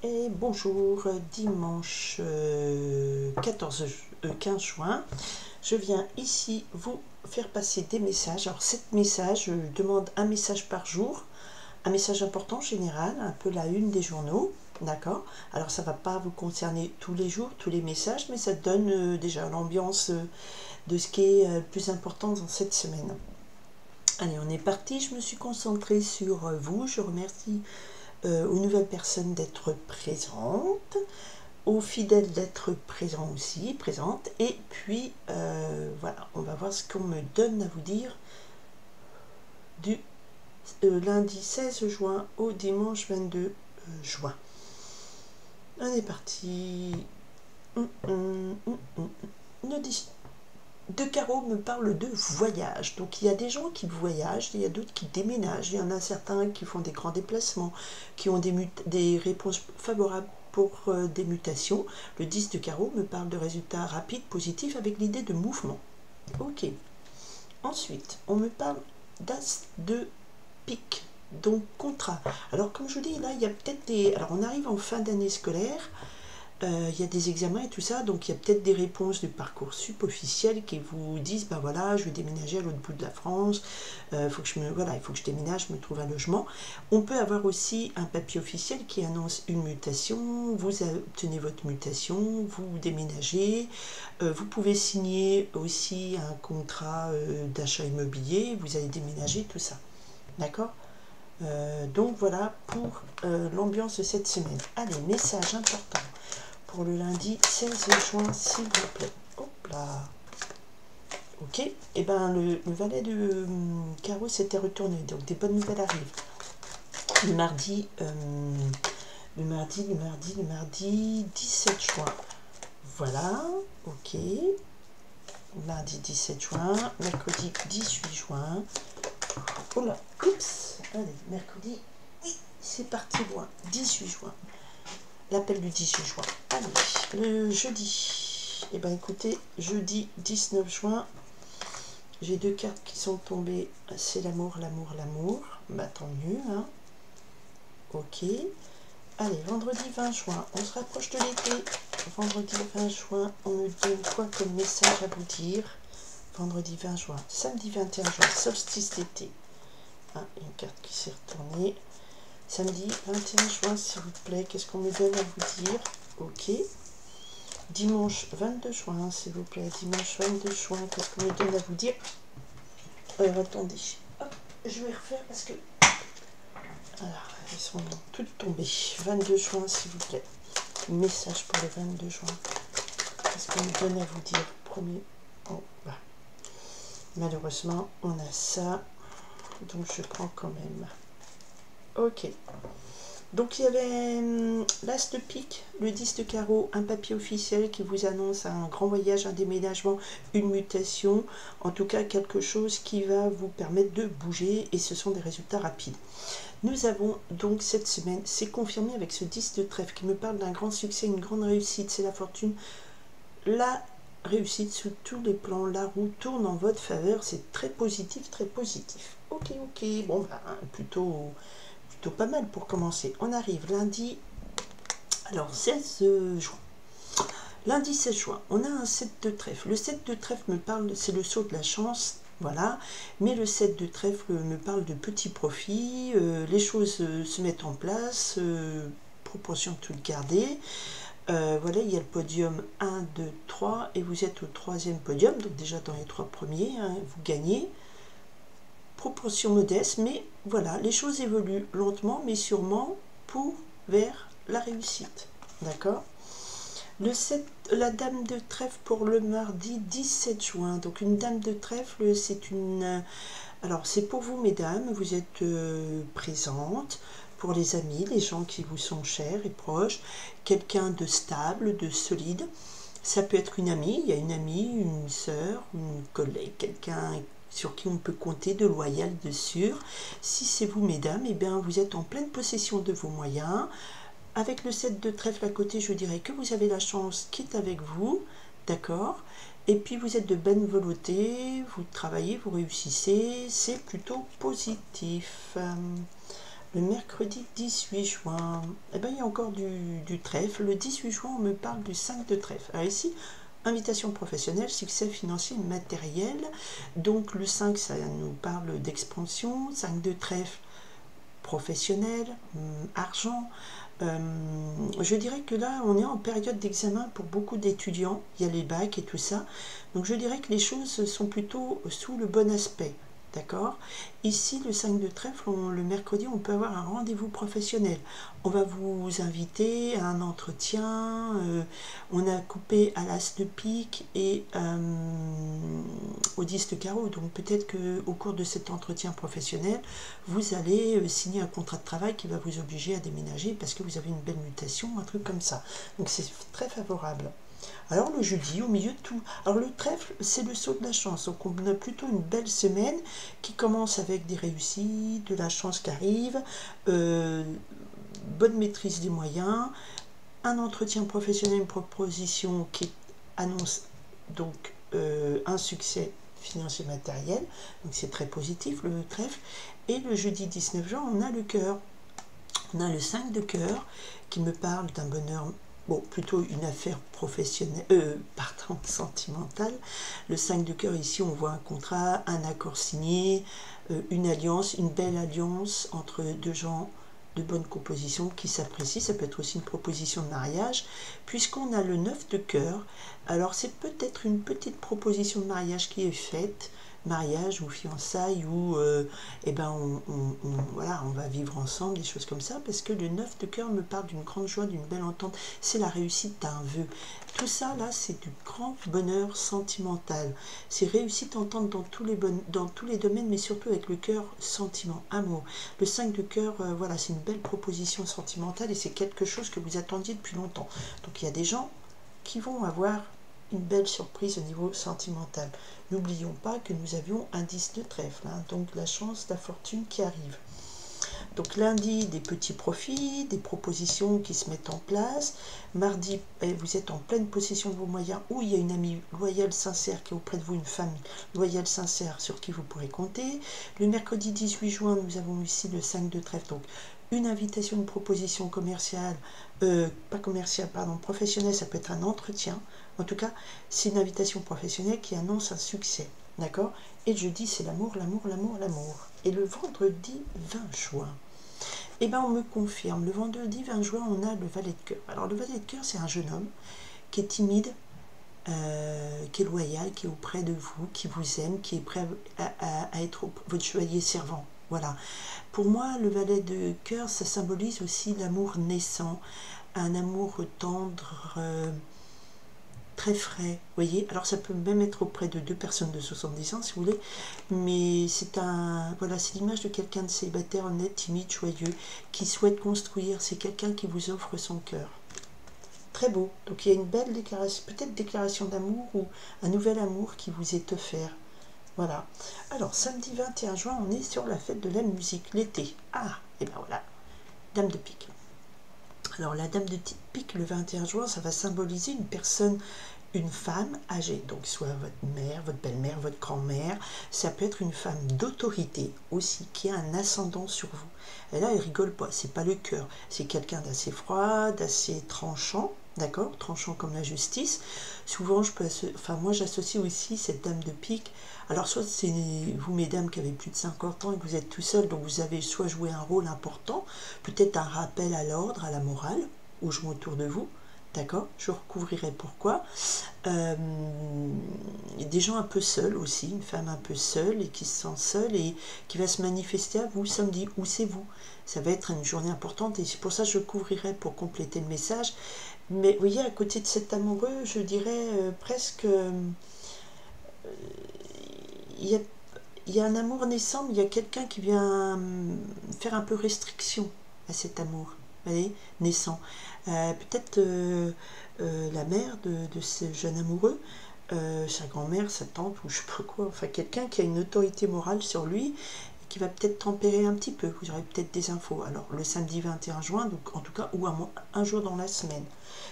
Et bonjour, dimanche 15 juin, je viens ici vous faire passer des messages. Alors 7 messages, je demande un message par jour, un message important général, un peu la une des journaux, d'accord. Alors ça ne va pas vous concerner tous les jours, tous les messages, mais ça donne déjà l'ambiance de ce qui est le plus important dans cette semaine. Allez, on est parti, je me suis concentrée sur vous, je remercie aux nouvelles personnes d'être présentes, aux fidèles d'être présents aussi, présentes, et puis voilà, on va voir ce qu'on me donne à vous dire du lundi 16 juin au dimanche 22 juin. On est parti. Le 10 de carreau me parle de voyage. Donc il y a des gens qui voyagent, il y a d'autres qui déménagent, il y en a certains qui font des grands déplacements, qui ont des réponses favorables pour des mutations. Le 10 de carreau me parle de résultats rapides, positifs, avec l'idée de mouvement. Ok. Ensuite, on me parle d'as de pique, donc contrat. Alors comme je vous dis, là, il y a peut-être des... Alors on arrive en fin d'année scolaire, il y a des examens et tout ça, donc il y a peut-être des réponses du Parcoursup officiel qui vous disent, ben voilà, je vais déménager à l'autre bout de la France, il faut que je déménage, je me trouve un logement. On peut avoir aussi un papier officiel qui annonce une mutation, vous obtenez votre mutation, vous déménagez, vous pouvez signer aussi un contrat d'achat immobilier, vous allez déménager, tout ça. D'accord ? Donc voilà pour l'ambiance de cette semaine. Allez, message important pour le lundi 16 juin, s'il vous plaît. Hop là. Ok. Et ben le valet de carreau s'était retourné, donc des bonnes nouvelles arrivent. Le mardi 17 juin. Voilà. Ok. Mardi 17 juin. Mercredi 18 juin. Oh là. Oups. Allez, mercredi. Oui, c'est parti loin. 18 juin. L'appel du 18 juin. Allez, le jeudi. Eh bien écoutez, jeudi 19 juin, j'ai deux cartes qui sont tombées. C'est l'amour, l'amour, l'amour. Bah tant mieux, hein. Ok. Allez, vendredi 20 juin, on se rapproche de l'été. Vendredi 20 juin, on me donne quoi comme message à vous dire? Vendredi 20 juin. Samedi 21 juin, solstice d'été. Ah, une carte qui s'est retournée. Samedi 21 juin, s'il vous plaît, qu'est-ce qu'on me donne à vous dire? Ok. Dimanche 22 juin, s'il vous plaît. Dimanche 22 juin, qu'est-ce qu'on me donne à vous dire? Attendez. Hop, je vais refaire parce que... Alors, elles sont toutes tombées. 22 juin, s'il vous plaît. Message pour le 22 juin. Qu'est-ce qu'on me donne à vous dire? Premier... Oh, bah. Malheureusement, on a ça. Donc, je prends quand même. Ok. Donc il y avait l'as de pique, le 10 de carreau, un papier officiel qui vous annonce un grand voyage, un déménagement, une mutation, en tout cas quelque chose qui va vous permettre de bouger et ce sont des résultats rapides. Nous avons donc cette semaine, c'est confirmé avec ce 10 de trèfle qui me parle d'un grand succès, une grande réussite, c'est la fortune, la réussite sous tous les plans, la roue tourne en votre faveur, c'est très positif, très positif. Ok, bon, ben, plutôt pas mal pour commencer. On arrive lundi, alors 16 juin. Lundi 16 juin, on a un 7 de trèfle. Le 7 de trèfle me parle, c'est le saut de la chance, voilà. Mais le 7 de trèfle me parle de petits profits, les choses se mettent en place, proportion de tout garder. Voilà, il y a le podium 1, 2, 3, et vous êtes au troisième podium, donc déjà dans les trois premiers, hein, vous gagnez. Proportion modeste, mais voilà, les choses évoluent lentement mais sûrement vers la réussite. D'accord? Le 7, la dame de trèfle pour le mardi 17 juin. Donc une dame de trèfle, c'est une... Alors c'est pour vous mesdames, vous êtes présentes, pour les amis, les gens qui vous sont chers et proches, quelqu'un de stable, de solide. Ça peut être une amie, il y a une amie, une sœur, une collègue, quelqu'un sur qui on peut compter, de loyal, de sûr. Si c'est vous, mesdames, eh bien, vous êtes en pleine possession de vos moyens. Avec le 7 de trèfle à côté, je dirais que vous avez la chance qui est avec vous, d'accord? Et puis, vous êtes de bonne volonté, vous travaillez, vous réussissez, c'est plutôt positif. Le mercredi 18 juin, eh ben, il y a encore du trèfle. Le 18 juin, on me parle du 5 de trèfle. Alors ici, invitation professionnelle, succès financier, matériel. Donc le 5, ça nous parle d'expansion. 5 de trèfle, professionnel, argent. Je dirais que là, on est en période d'examen pour beaucoup d'étudiants. Il y a les bacs et tout ça. Donc je dirais que les choses sont plutôt sous le bon aspect. D'accord. Ici, le 5 de trèfle, le mercredi, on peut avoir un rendez-vous professionnel. On va vous inviter à un entretien. On a coupé à l'as de pique et au 10 de carreau. Donc peut-être qu'au cours de cet entretien professionnel, vous allez signer un contrat de travail qui va vous obliger à déménager parce que vous avez une belle mutation, un truc comme ça. Donc c'est très favorable. Alors le jeudi, au milieu de tout. Alors le trèfle, c'est le saut de la chance. Donc on a plutôt une belle semaine qui commence avec des réussites, de la chance qui arrive, bonne maîtrise des moyens, un entretien professionnel, une proposition qui annonce donc un succès financier matériel. Donc c'est très positif le trèfle. Et le jeudi 19 juin, on a le cœur. On a le 5 de cœur qui me parle d'un bonheur. Bon, plutôt une affaire professionnelle, sentimentale. Le 5 de cœur, ici, on voit un contrat, un accord signé, une alliance, une belle alliance entre deux gens de bonne composition qui s'apprécient. Ça peut être aussi une proposition de mariage, puisqu'on a le 9 de cœur. Alors, c'est peut-être une petite proposition de mariage qui est faite, mariage ou fiançailles ou eh ben voilà, on va vivre ensemble, des choses comme ça, parce que le 9 de cœur me parle d'une grande joie, d'une belle entente, c'est la réussite d'un vœu. Tout ça là, c'est du grand bonheur sentimental, c'est réussite, entente dans tous les domaines, mais surtout avec le cœur, sentiment, amour. Le 5 de cœur, voilà, c'est une belle proposition sentimentale et c'est quelque chose que vous attendiez depuis longtemps. Donc il y a des gens qui vont avoir une belle surprise au niveau sentimental. N'oublions pas que nous avions un 10 de trèfle, hein, donc la chance, la fortune qui arrive. Donc lundi, des petits profits, des propositions qui se mettent en place. Mardi, vous êtes en pleine possession de vos moyens, ou il y a une amie loyale, sincère qui est auprès de vous, une femme loyale, sincère sur qui vous pourrez compter. Le mercredi 18 juin, nous avons ici le 5 de trèfle, donc une invitation, une proposition commerciale, professionnelle, ça peut être un entretien. En tout cas, c'est une invitation professionnelle qui annonce un succès. D'accord. Et le jeudi, c'est l'amour, l'amour, l'amour, l'amour. Et le vendredi 20 juin, eh ben, on me confirme. Le vendredi 20 juin, on a le valet de cœur. Alors, le valet de cœur, c'est un jeune homme qui est timide, qui est loyal, qui est auprès de vous, qui vous aime, qui est prêt à être votre chevalier servant. Voilà. Pour moi, le valet de cœur, ça symbolise aussi l'amour naissant, un amour tendre, très frais, vous voyez. Alors ça peut même être auprès de deux personnes de 70 ans si vous voulez, mais c'est voilà, c'est l'image de quelqu'un de célibataire, honnête, timide, joyeux, qui souhaite construire. C'est quelqu'un qui vous offre son cœur. Très beau. Donc il y a une belle déclaration, peut-être déclaration d'amour ou un nouvel amour qui vous est offert. Voilà. Alors samedi 21 juin, on est sur la fête de la musique, l'été. Ah, et ben voilà, dame de pique. Alors la dame de pique le 21 juin, ça va symboliser une personne, une femme âgée, donc soit votre mère, votre belle-mère, votre grand-mère. Ça peut être une femme d'autorité aussi, qui a un ascendant sur vous. Et là, elle rigole pas, c'est pas le cœur, c'est quelqu'un d'assez froid, d'assez tranchant, d'accord, tranchant comme la justice. Souvent, moi j'associe aussi cette dame de pique. Alors soit c'est vous mesdames qui avez plus de 50 ans et que vous êtes tout seul, donc vous avez soit joué un rôle important, peut-être un rappel à l'ordre, à la morale, aux gens autour de vous. D'accord, je recouvrirai pourquoi. Des gens un peu seuls aussi, une femme un peu seule et qui se sent seule et qui va se manifester à vous samedi, ou c'est vous. Ça va être une journée importante et c'est pour ça que je couvrirai pour compléter le message. Mais vous voyez, à côté de cet amoureux, je dirais presque, il y a un amour naissant, mais il y a quelqu'un qui vient faire un peu restriction à cet amour, vous voyez, naissant. Peut-être la mère de ce jeune amoureux, sa grand-mère, sa tante, ou je sais pas quoi, enfin quelqu'un qui a une autorité morale sur lui, qui va peut-être tempérer un petit peu, vous aurez peut-être des infos. Alors le samedi 21 juin, donc en tout cas, ou un jour dans la semaine.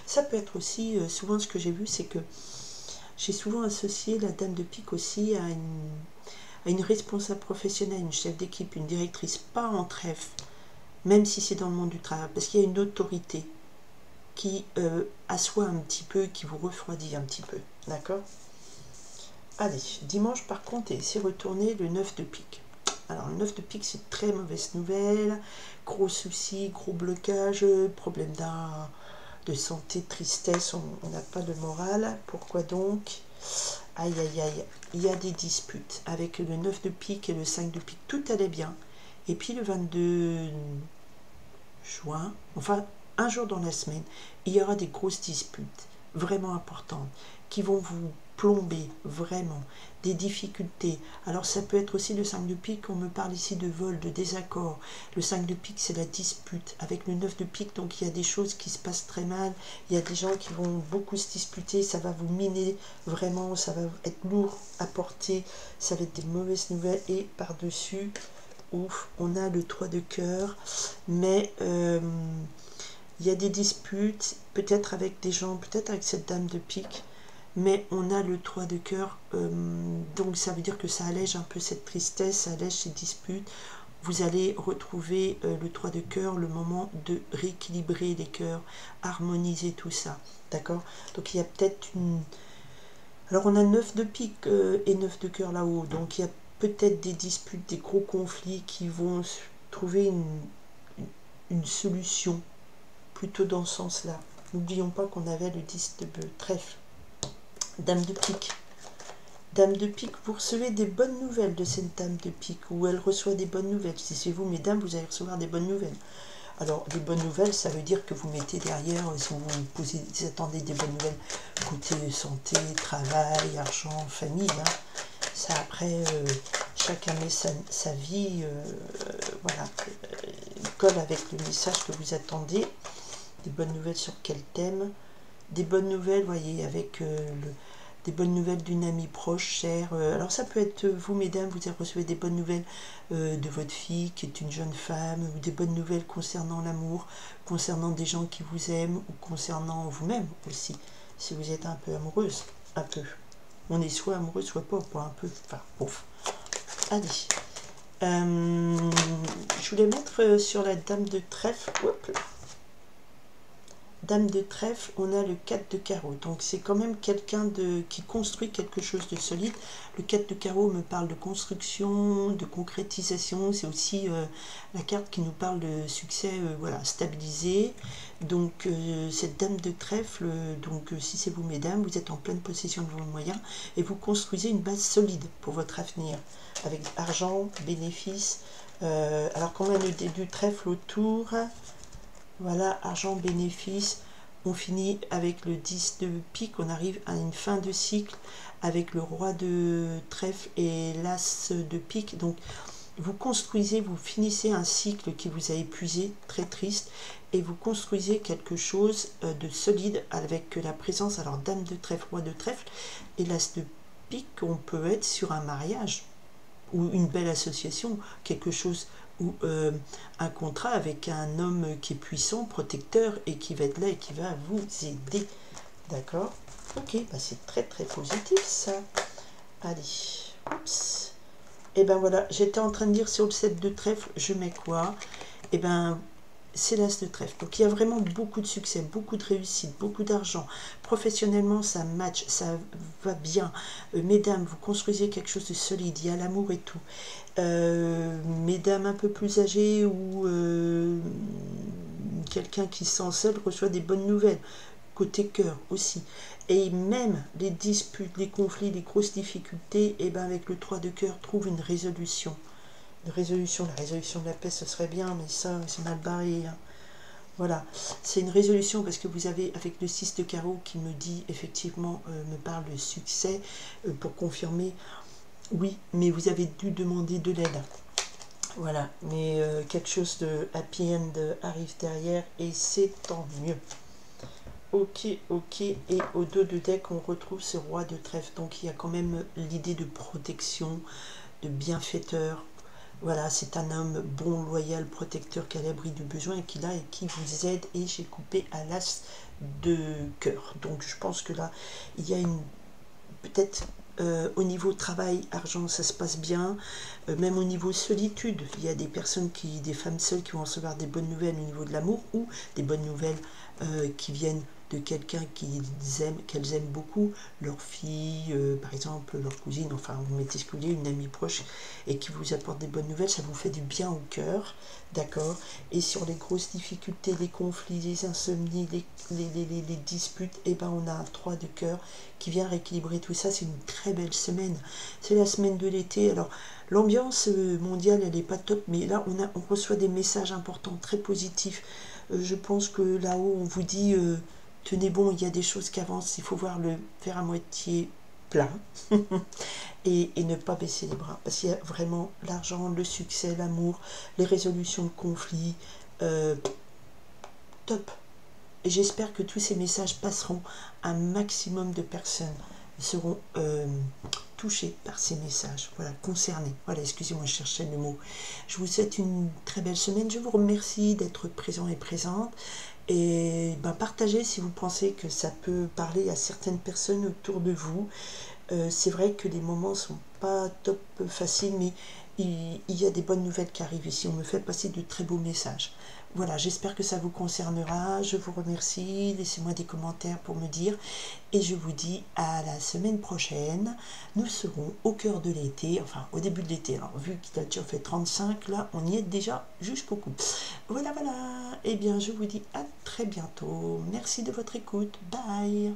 Ça peut être aussi, souvent ce que j'ai vu, c'est que j'ai souvent associé la dame de pique aussi à une responsable professionnelle, une chef d'équipe, une directrice, pas en trèfle, même si c'est dans le monde du travail, parce qu'il y a une autorité qui assoit un petit peu, qui vous refroidit un petit peu, d'accord? Allez, dimanche par contre, c'est retourné le 9 de pique. Alors, le 9 de pique, c'est très mauvaise nouvelle, gros soucis, gros blocage, problème de santé, tristesse, on n'a pas de morale. Pourquoi donc? Aïe, aïe, aïe, il y a des disputes avec le 9 de pique et le 5 de pique, tout allait bien. Et puis le 22 juin, enfin, un jour dans la semaine, il y aura des grosses disputes, vraiment importantes, qui vont vous plomber, vraiment, des difficultés. Alors ça peut être aussi le 5 de pique, on me parle ici de vol, de désaccord. Le 5 de pique, c'est la dispute. Avec le 9 de pique, donc il y a des choses qui se passent très mal, il y a des gens qui vont beaucoup se disputer, ça va vous miner, vraiment, ça va être lourd à porter, ça va être des mauvaises nouvelles, et par-dessus, ouf, on a le 3 de cœur, mais il y a des disputes, peut-être avec des gens, peut-être avec cette dame de pique, mais on a le 3 de cœur, donc ça veut dire que ça allège un peu cette tristesse, ça allège ces disputes. Vous allez retrouver le 3 de cœur, le moment de rééquilibrer les cœurs, harmoniser tout ça, d'accord? Donc il y a peut-être une... Alors on a 9 de pique et 9 de cœur là-haut, donc il y a peut-être des disputes, des gros conflits qui vont trouver une solution, plutôt dans ce sens-là. N'oublions pas qu'on avait le 10 de trèfle. Dame de pique. Dame de pique, vous recevez des bonnes nouvelles de cette dame de pique, ou elle reçoit des bonnes nouvelles. Si c'est vous, mesdames, vous allez recevoir des bonnes nouvelles. Alors, des bonnes nouvelles, ça veut dire que vous mettez derrière, si vous attendez des bonnes nouvelles, côté santé, travail, argent, famille, hein. Ça, après, chacun met sa vie, voilà, colle avec le message que vous attendez. Des bonnes nouvelles sur quel thème? Des bonnes nouvelles, voyez, avec des bonnes nouvelles d'une amie proche, chère. Alors ça peut être vous, mesdames, vous recevez des bonnes nouvelles de votre fille qui est une jeune femme, ou des bonnes nouvelles concernant l'amour, concernant des gens qui vous aiment, ou concernant vous-même aussi, si vous êtes un peu amoureuse, un peu. On est soit amoureux, soit pas un peu, enfin, pouf. Allez. Je voulais mettre sur la dame de trèfle, hop là. Dame de trèfle, on a le 4 de carreau, donc c'est quand même quelqu'un qui construit quelque chose de solide. Le 4 de carreau me parle de construction, de concrétisation, c'est aussi la carte qui nous parle de succès, voilà, stabilisé. Donc cette dame de trèfle, donc si c'est vous, mesdames, vous êtes en pleine possession de vos moyens et vous construisez une base solide pour votre avenir, avec argent, bénéfices. Alors qu'on a du trèfle autour, voilà, argent, bénéfice. On finit avec le 10 de pique, on arrive à une fin de cycle avec le roi de trèfle et l'as de pique. Donc vous construisez, vous finissez un cycle qui vous a épuisé, très triste, et vous construisez quelque chose de solide avec la présence, alors dame de trèfle, roi de trèfle, et l'as de pique. On peut être sur un mariage ou une belle association, quelque chose, ou un contrat avec un homme qui est puissant, protecteur, et qui va être là et qui va vous aider. D'accord? Ok, bah c'est très très positif ça. Allez, oups. Et ben voilà, j'étais en train de dire sur le 7 de trèfle, je mets quoi? Et ben c'est l'as de trèfle. Donc il y a vraiment beaucoup de succès, beaucoup de réussite, beaucoup d'argent. Professionnellement, ça match, ça va bien. Mesdames, vous construisez quelque chose de solide, il y a l'amour et tout. Mesdames un peu plus âgées ou quelqu'un qui se sent seul reçoit des bonnes nouvelles. Côté cœur aussi. Et même les disputes, les conflits, les grosses difficultés, et ben avec le 3 de cœur, trouve une résolution. La résolution de la paix, ce serait bien, mais ça, c'est mal barré. Hein. Voilà, c'est une résolution parce que vous avez, avec le 6 de carreau qui me dit, effectivement, me parle de succès, pour confirmer, oui, mais vous avez dû demander de l'aide. Voilà, mais quelque chose de happy end arrive derrière et c'est tant mieux. Ok, ok, et au dos de deck, on retrouve ce roi de trèfle, donc il y a quand même l'idée de protection, de bienfaiteur. Voilà, c'est un homme bon, loyal, protecteur, qui a l'abri du besoin et qui là et qui vous aide. Et j'ai coupé à l'as de cœur. Donc je pense que là, il y a une peut-être Au niveau travail, argent, ça se passe bien. Même au niveau solitude, il y a des personnes des femmes seules qui vont recevoir des bonnes nouvelles au niveau de l'amour, ou des bonnes nouvelles qui viennent de quelqu'un qu'elles aiment beaucoup, leur fille, par exemple, leur cousine, enfin, vous mettez ce que vous voulez, une amie proche, et qui vous apporte des bonnes nouvelles, ça vous fait du bien au cœur, d'accord. Et sur les grosses difficultés, les conflits, les insomnies, les disputes, et ben on a un 3 de cœur qui vient rééquilibrer tout ça. C'est une très belle semaine, c'est la semaine de l'été. Alors l'ambiance mondiale elle n'est pas top, mais là on reçoit des messages importants, très positifs. Je pense que là-haut on vous dit tenez bon, il y a des choses qui avancent, il faut voir le verre à moitié plein et ne pas baisser les bras, parce qu'il y a vraiment l'argent, le succès, l'amour, les résolutions de conflits, top. Et j'espère que tous ces messages passeront, un maximum de personnes seront touchées par ces messages, voilà, concernées. Voilà, excusez-moi, je cherchais le mot. Je vous souhaite une très belle semaine, je vous remercie d'être présent et présente, et ben, partagez si vous pensez que ça peut parler à certaines personnes autour de vous. C'est vrai que les moments sont pas top faciles, mais il y a des bonnes nouvelles qui arrivent ici. On me fait passer de très beaux messages. Voilà, j'espère que ça vous concernera. Je vous remercie. Laissez-moi des commentaires pour me dire. Et je vous dis à la semaine prochaine. Nous serons au cœur de l'été, enfin au début de l'été. Alors, vu qu'il a déjà fait 35, là, on y est déjà jusqu'au cou. Voilà, voilà. Eh bien, je vous dis à très bientôt. Merci de votre écoute. Bye.